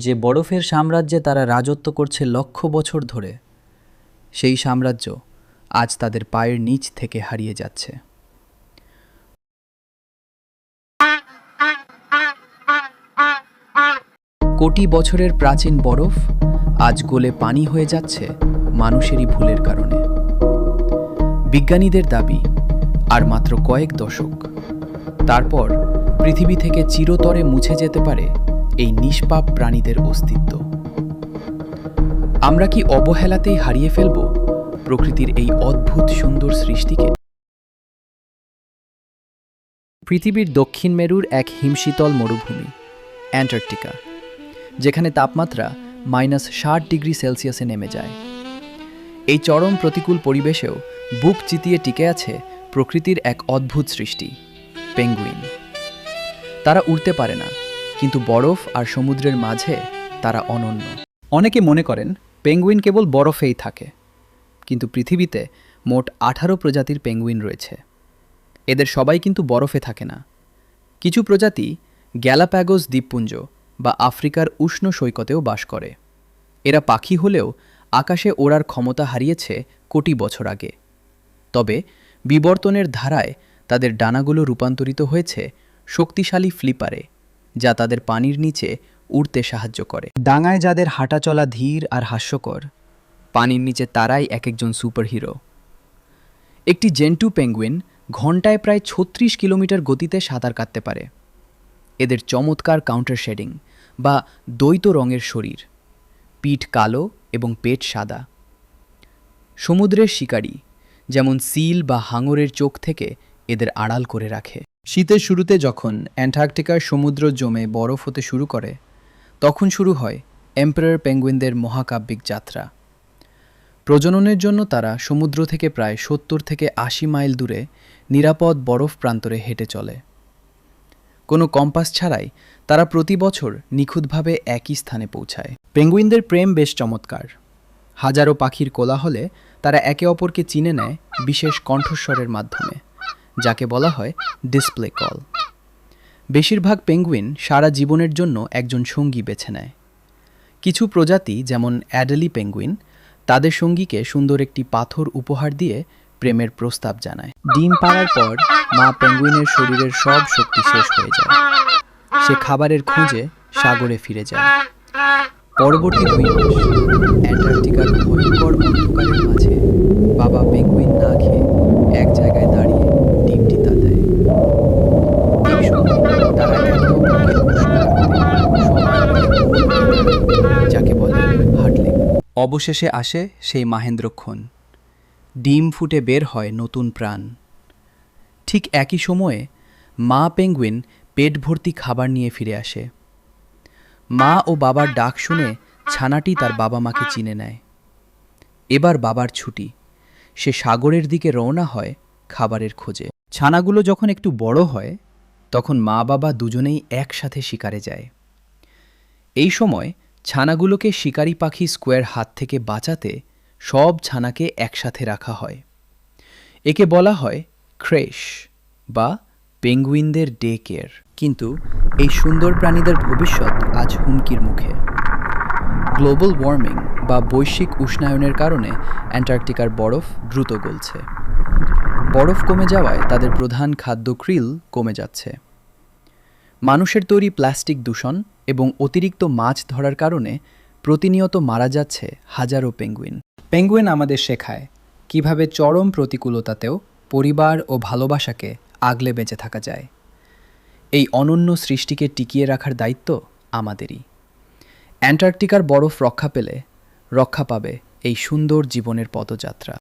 যে বরফের সাম্রাজ্যে তারা রাজত্ব করছে লক্ষ বছর ধরে, সেই সাম্রাজ্য আজ তাদের পায়ের নিচ থেকে হারিয়ে যাচ্ছে। কোটি বছরের প্রাচীন বরফ আজ গলে পানি হয়ে যাচ্ছে মানুষেরই ভুলের কারণে। বিজ্ঞানীদের দাবি আর মাত্র কয়েক দশক, তারপর পৃথিবী থেকে চিরতরে মুছে যেতে পারে এই নিষ্পাপ প্রাণীদের অস্তিত্ব। আমরা কি অবহেলাতেই হারিয়ে ফেলব প্রকৃতির এই অদ্ভুত সুন্দর সৃষ্টিকে? পৃথিবীর দক্ষিণ মেরুর এক হিমশীতল মরুভূমি অ্যান্টার্কটিকা, যেখানে তাপমাত্রা -60°C নেমে যায়। এই চরম প্রতিকূল পরিবেশেও বুক চিতিয়ে টিকে আছে প্রকৃতির এক অদ্ভুত সৃষ্টি, পেঙ্গুইন। তারা উড়তে পারে না, কিন্তু বরফ আর সমুদ্রের মাঝে তারা অনন্য। অনেকে মনে করেন পেঙ্গুইন কেবল বরফেই থাকে, কিন্তু পৃথিবীতে মোট 18 প্রজাতির পেঙ্গুইন রয়েছে। এদের সবাই কিন্তু বরফে থাকে না। কিছু প্রজাতি গ্যালাপ্যাগোস দ্বীপপুঞ্জ বা আফ্রিকার উষ্ণ সৈকতেও বাস করে। এরা পাখি হলেও আকাশে ওড়ার ক্ষমতা হারিয়েছে কোটি বছর আগে। তবে বিবর্তনের ধারায় তাদের ডানাগুলো রূপান্তরিত হয়েছে শক্তিশালী ফ্লিপারে, যা তাদের পানির নিচে উড়তে সাহায্য করে। ডাঙায় যাদের হাঁটা চলা ধীর আর হাস্যকর, পানির নিচে তারাই এক একজন সুপারহিরো। একটি জেন্টু পেঙ্গুইন ঘন্টায় প্রায় 36 কিলোমিটার গতিতে সাঁতার কাটতে পারে। এদের চমৎকার কাউন্টার শেডিং বা দ্বৈত রঙের শরীর, পিঠ কালো এবং পেট সাদা। সমুদ্রের শিকারী যেমন সিল বা হাঙরের চোখ থেকে এদের আড়াল করে রাখে। শীতের শুরুতে যখন অ্যান্টার্কটিকার সমুদ্র জমে বরফ হতে শুরু করে, তখন শুরু হয় এম্পারার পেঙ্গুইনদের মহাকাব্যিক যাত্রা। প্রজননের জন্য তারা সমুদ্র থেকে প্রায় 70 থেকে 80 মাইল দূরে নিরাপদ বরফ প্রান্তরে হেঁটে চলে। কোনো কম্পাস ছাড়াই তারা প্রতি বছর নিখুঁতভাবে একই স্থানে পৌঁছায়। পেঙ্গুইনদের প্রেম বেশ চমৎকার। হাজারো পাখির কোলাহলে তারা একে অপরকে চিনে নেয় বিশেষ কণ্ঠস্বরের মাধ্যমে, যাকে বলা হয় ডিসপ্লে কল। বেশিরভাগ পেঙ্গুইন সারা জীবনের জন্য একজন সঙ্গী বেছে নেয়। কিছু প্রজাতি যেমন অ্যাডেলি পেঙ্গুইন তাদের সঙ্গীকে সুন্দর একটি পাথর উপহার দিয়ে প্রেমের প্রস্তাব জানায়। ডিম পাড়ার পর মা পেঙ্গুইনের শরীরের সব শক্তি শেষ হয়ে যায়। সে খাবারের খোঁজে সাগরে ফিরে যায়। পরবর্তী 2 মাস অ্যান্টার্কটিকার ভয়ঙ্কর অন্ধকারের মাঝে বাবা পেঙ্গুইন না খেয়ে এক জায়গায় দাঁড়িয়ে ডিমটি তাতায়। এই সময় তারা একে অপরকে উষ্ণ করে, যাকে বলে হাডলিং। অবশেষে আসে সেই মাহেন্দ্রক্ষণ। ডিম ফুটে বের হয় নতুন প্রাণ। ঠিক একই সময়ে মা পেঙ্গুইন পেট ভর্তি খাবার নিয়ে ফিরে আসে। মা ও বাবার ডাক শুনে ছানাটি তার বাবা মাকে চিনে নেয়। এবার বাবার ছুটি, সে সাগরের দিকে রওনা হয় খাবারের খোঁজে। ছানাগুলো যখন একটু বড় হয়, তখন মা বাবা দুজনেই একসাথে শিকারে যায়। এই সময় ছানাগুলোকে শিকারি পাখি স্কোয়ার হাত থেকে বাঁচাতে সব ছানাকে একসাথে রাখা হয়। একে বলা হয় ক্রেশ বা পেঙ্গুইনদের ডে কেয়ার। কিন্তু এই সুন্দর প্রাণীদের ভবিষ্যৎ আজ হুমকির মুখে। গ্লোবাল ওয়ার্মিং বা বৈশ্বিক উষ্ণায়নের কারণে অ্যান্টার্কটিকার বরফ দ্রুত গলছে। বরফ কমে যাওয়ায় তাদের প্রধান খাদ্য krill কমে যাচ্ছে। মানুষের তৈরি প্লাস্টিক দূষণ এবং অতিরিক্ত মাছ ধরার কারণে প্রতিনিয়ত মারা যাচ্ছে হাজারো পেঙ্গুইন। পেঙ্গুইন আমাদের শেখায় কিভাবে চরম প্রতিকূলতাতেও পরিবার ও ভালোবাসাকে আগলে বেঁচে থাকা যায়। এই অনন্য সৃষ্টিকে টিকিয়ে রাখার দায়িত্ব আমাদেরই। অ্যান্টার্কটিকার বরফ রক্ষা পেলে রক্ষা পাবে এই সুন্দর জীবনের পদযাত্রা।